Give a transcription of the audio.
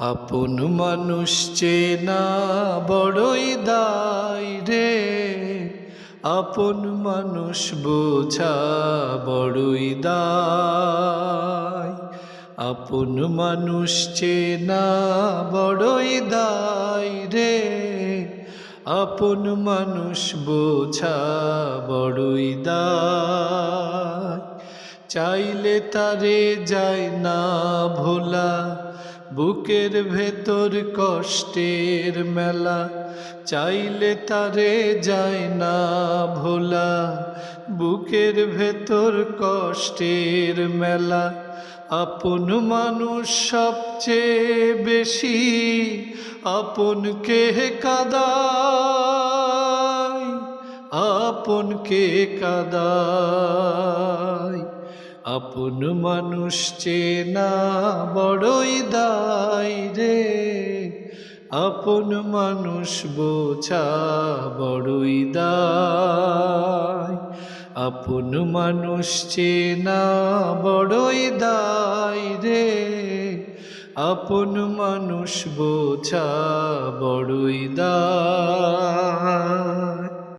আপন মানুষ চেনা বড়ই দায় রে, আপন মানুষ বোঝা বড়ই দায়। আপন মানুষ চেনা বড়ই দায় রে, আপন মানুষ বোঝা বড়ই দায়। চাইলে তারে যায় না ভোলা, বুকের ভেতর কষ্টের মেলা। চাইলে তারে যায় না ভোলা, বুকের ভেতর কষ্টের মেলা। আপন মানুষ সবচেয়ে বেশি আপনকে কাঁদায়, আপনকে কাঁদায়। আপন মানুষ চেনা বড়ই দায় রে, আপন মানুষ বোঝা বড়ই দায়। আপন মানুষ চেনা বড়ই দায় রে, আপন মানুষ বোঝা বড়ই দায়।